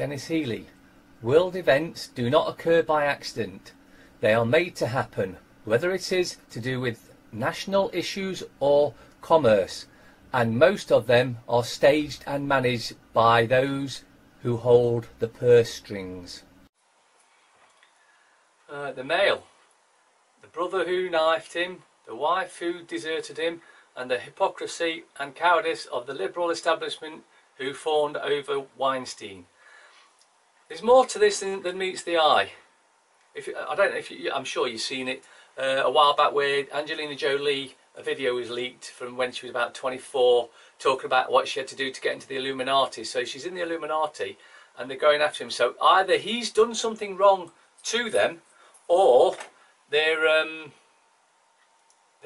Dennis Healy. World events do not occur by accident. They are made to happen, whether it is to do with national issues or commerce, and most of them are staged and managed by those who hold the purse strings. The male, the brother who knifed him, the wife who deserted him, and the hypocrisy and cowardice of the liberal establishment who fawned over Weinstein. There's more to this than meets the eye. I don't know if I'm sure you've seen it a while back, where Angelina Jolie, a video was leaked from when she was about 24, talking about what she had to do to get into the Illuminati. So she's in the Illuminati and they're going after him. So either he's done something wrong to them, or they're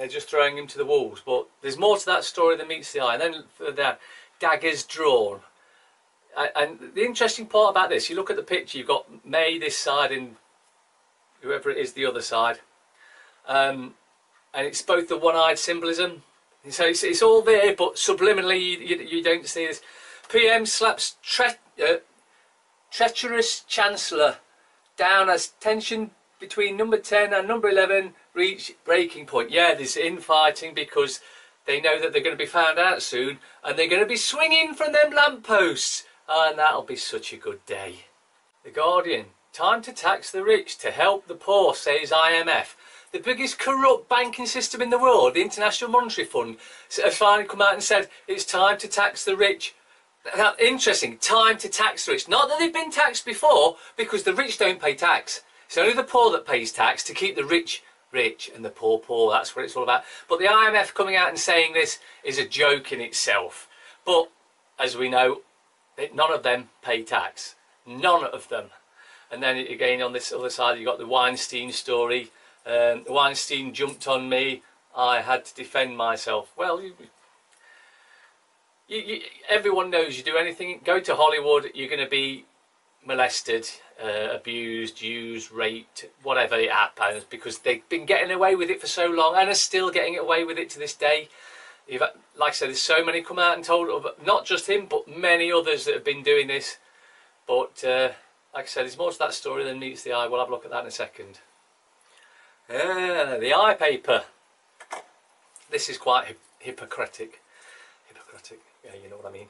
just throwing him to the wolves. But there's more to that story than meets the eye. And then further down, daggers drawn. And the interesting part about this, you look at the picture, you've got May this side and whoever it is the other side. And it's both the one-eyed symbolism. So it's all there, but subliminally you don't see this. PM slaps treacherous Chancellor down as tension between number 10 and number 11 reach breaking point. Yeah, there's infighting because they know that they're going to be found out soon and they're going to be swinging from them lampposts. And that'll be such a good day. The Guardian. Time to tax the rich to help the poor, says IMF. The biggest corrupt banking system in the world, the International Monetary Fund, has finally come out and said it's time to tax the rich. Now, interesting, time to tax the rich. Not that they've been taxed before, because the rich don't pay tax. It's only the poor that pays tax to keep the rich rich and the poor poor. That's what it's all about. But the IMF coming out and saying this is a joke in itself. But as we know, none of them pay tax. None of them. And then again on this other side, you've got the Weinstein story. Weinstein jumped on me. I had to defend myself. Well, everyone knows you do anything, go to Hollywood, you're going to be molested, abused, used, raped, whatever it happens, because they've been getting away with it for so long and are still getting away with it to this day. Like I said, there's so many come out and told, not just him, but many others that have been doing this. But like I said, there's more to that story than meets the eye. We'll have a look at that in a second. The eye paper. This is quite hypocritic. Yeah, you know what I mean.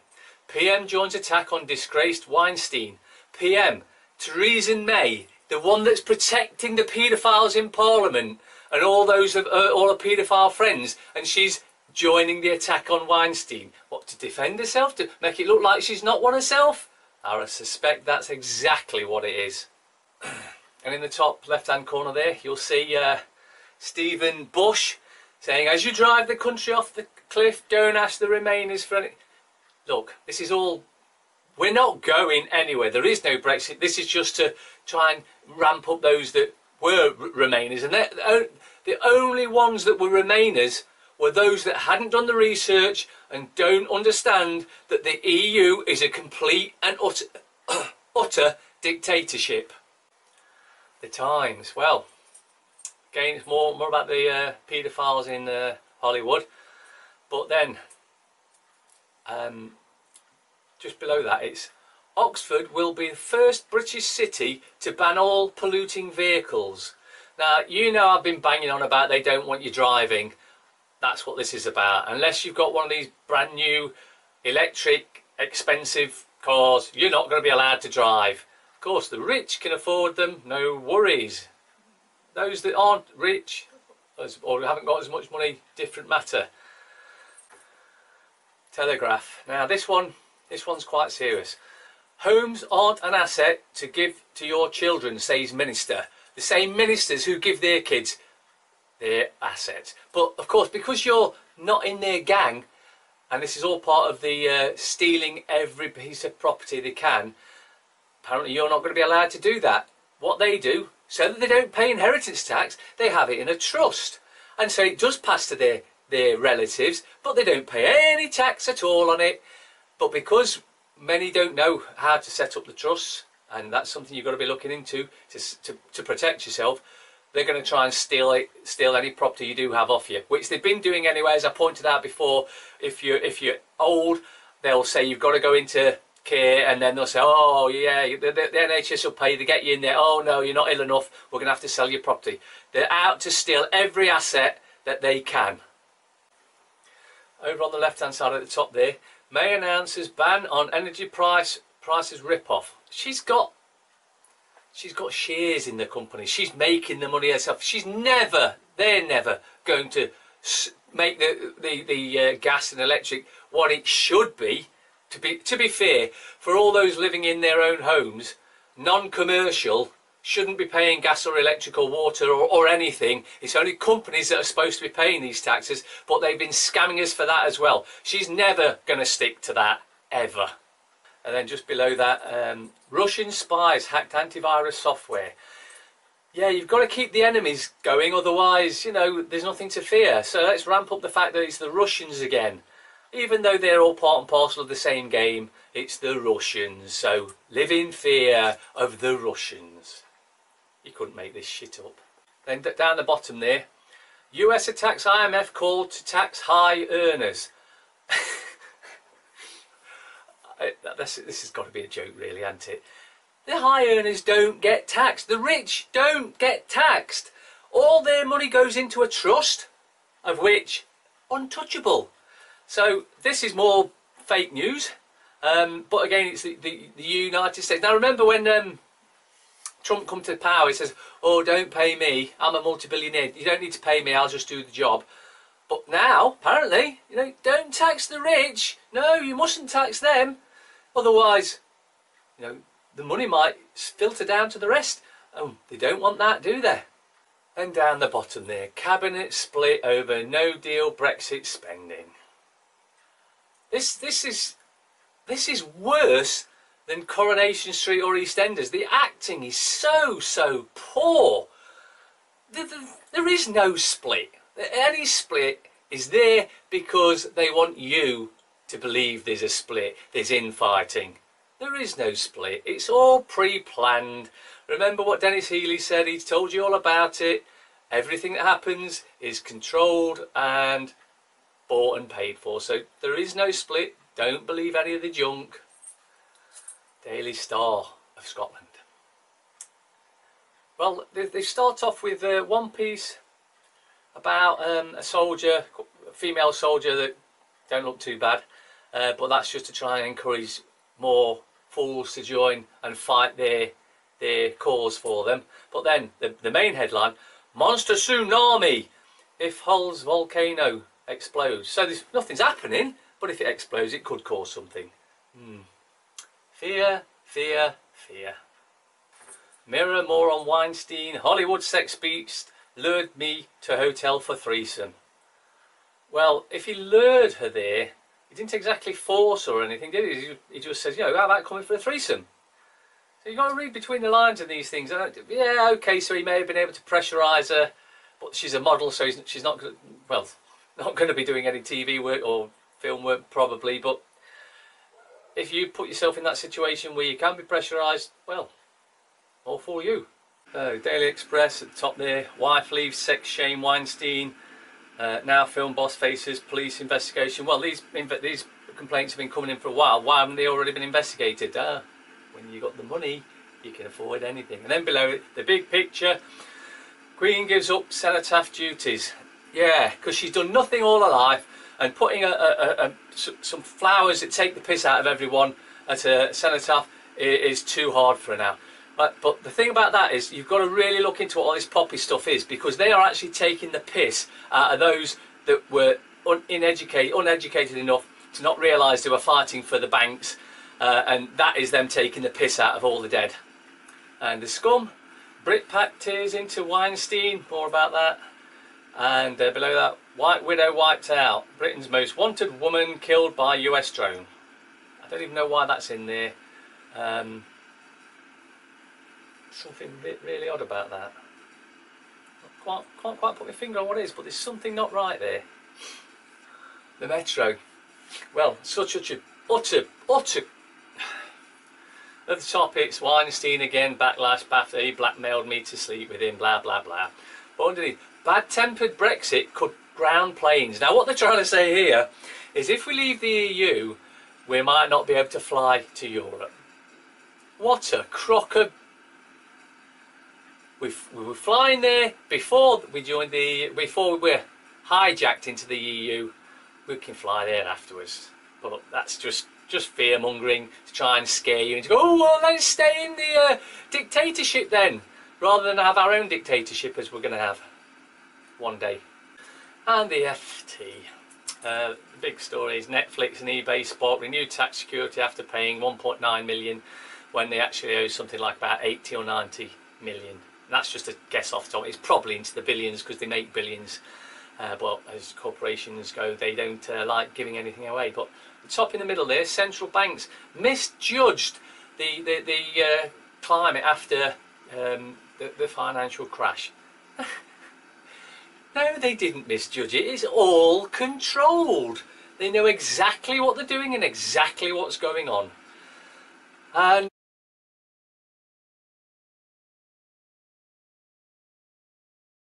PM joins attack on disgraced Weinstein. PM, Theresa May, the one that's protecting the paedophiles in Parliament and all those all her paedophile friends, and she's joining the attack on Weinstein. What, to defend herself? To make it look like she's not one herself? I suspect that's exactly what it is. And in the top left-hand corner there, you'll see Stephen Bush saying, as you drive the country off the cliff, don't ask the Remainers for any... Look, this is all... We're not going anywhere. There is no Brexit. This is just to try and ramp up those that were Remainers. And the only ones that were Remainers were those that hadn't done the research and don't understand that the EU is a complete and utter dictatorship. The Times. Well, again, it's more about the paedophiles in Hollywood. But then, just below that, it's Oxford will be the first British city to ban all polluting vehicles. Now, you know I've been banging on about they don't want you driving. That's what this is about. Unless you've got one of these brand new electric expensive cars, you're not going to be allowed to drive. Of course, the rich can afford them, no worries. Those that aren't rich or haven't got as much money, different matter. Telegraph. Now this one's quite serious. Homes aren't an asset to give to your children, says Minister. The same ministers who give their kids their assets. But of course, because you're not in their gang, and this is all part of the stealing every piece of property they can, apparently you're not going to be allowed to do that. What they do, so that they don't pay inheritance tax, they have it in a trust. And so it does pass to their relatives, but they don't pay any tax at all on it. But because many don't know how to set up the trusts, and that's something you've got to be looking into to protect yourself, they're going to try and steal any property you do have off you, which they've been doing anyway. As I pointed out before, if you're old, they'll say you've got to go into care, and then they'll say, oh yeah, the NHS will pay, they get you in there, oh no, you're not ill enough, we're going to have to sell your property. They're out to steal every asset that they can. Over on the left hand side at the top there, May announces ban on energy prices rip-off. She's got shares in the company, she's making the money herself. They're never going to make the gas and electric what it should be. To be fair, for all those living in their own homes, non-commercial shouldn't be paying gas or electric or water or anything. It's only companies that are supposed to be paying these taxes, but they've been scamming us for that as well. She's never going to stick to that, ever. And then just below that, Russian spies hacked antivirus software. Yeah, you've got to keep the enemies going, otherwise, you know, there's nothing to fear. So let's ramp up the fact that it's the Russians again. Even though they're all part and parcel of the same game, it's the Russians. So live in fear of the Russians. You couldn't make this shit up. Then down the bottom there, US attacks IMF call to tax high earners. This has got to be a joke really, hasn't it? The high earners don't get taxed. The rich don't get taxed. All their money goes into a trust, of which untouchable. So this is more fake news. But again, it's the United States. Now remember when Trump come to power, he says, oh, don't pay me, I'm a multi-billionaire, you don't need to pay me, I'll just do the job. But now, apparently, you know, don't tax the rich. No, you mustn't tax them. Otherwise, you know, the money might filter down to the rest. Oh, they don't want that, do they? And down the bottom there, cabinet split over no deal Brexit spending. This is worse than Coronation Street or EastEnders. The acting is so poor. There is no split. Any split is there because they want you to believe there's a split, there's infighting. There is no split. It's all pre-planned. Remember what Dennis Healy said? He's told you all about it. Everything that happens is controlled and bought and paid for. So there is no split. Don't believe any of the junk. Daily Star of Scotland. Well, they start off with one piece about a soldier, a female soldier that don't look too bad, but that's just to try and encourage more fools to join and fight their cause for them. But then the main headline, Monster Tsunami if Hull's volcano explodes. So nothing's happening, but if it explodes it could cause something. Fear, fear, fear. Mirror more on Weinstein. Hollywood sex beast lured me to hotel for threesome. Well, if he lured her there, he didn't exactly force her or anything, did he? He just says, you know, how about coming for a threesome? So you've got to read between the lines in these things. Yeah, okay, so he may have been able to pressurise her, but she's a model, so she's not, well, not going to be doing any TV work or film work probably, but if you put yourself in that situation where you can be pressurised, well, all for you. Daily Express at the top there, wife leaves sex shame Weinstein, now film boss faces police investigation. Well, these complaints have been coming in for a while. Why haven't they already been investigated? When you got the money, you can afford anything. And then below it, the big picture, Queen gives up cenotaph duties. Yeah, because she's done nothing all her life, and putting some flowers that take the piss out of everyone at a cenotaph is too hard for her now. But the thing about that is you've got to really look into what all this poppy stuff is, because they are actually taking the piss out of those that were uneducated enough to not realise they were fighting for the banks, and that is them taking the piss out of all the dead. And the scum, Britpack tears into Weinstein, more about that. And below that, White Widow wiped out, Britain's most wanted woman killed by US drone. I don't even know why that's in there. Something really odd about that. Can't quite put my finger on what it is, but there's something not right there. The Metro. Well, such a utter. At the top it's Weinstein again, backlash, BAFTA, he blackmailed me to sleep with him, blah blah blah. But underneath, bad-tempered Brexit could ground planes. Now what they're trying to say here is if we leave the EU, we might not be able to fly to Europe. What a crock of... We were flying there before we joined before we were hijacked into the EU. We can fly there afterwards. But that's just fear mongering to try and scare you into go, oh well, let's stay in the dictatorship then, rather than have our own dictatorship as we're going to have one day. And the FT. The big story is Netflix and eBay spot renewed tax security after paying 1.9 million when they actually owe something like about 80 or 90 million. And that's just a guess off the top. It's probably into the billions because they make billions. But as corporations go, they don't like giving anything away. But the top in the middle there, central banks misjudged the climate after the financial crash. No, they didn't misjudge it. It's all controlled. They know exactly what they're doing and exactly what's going on. And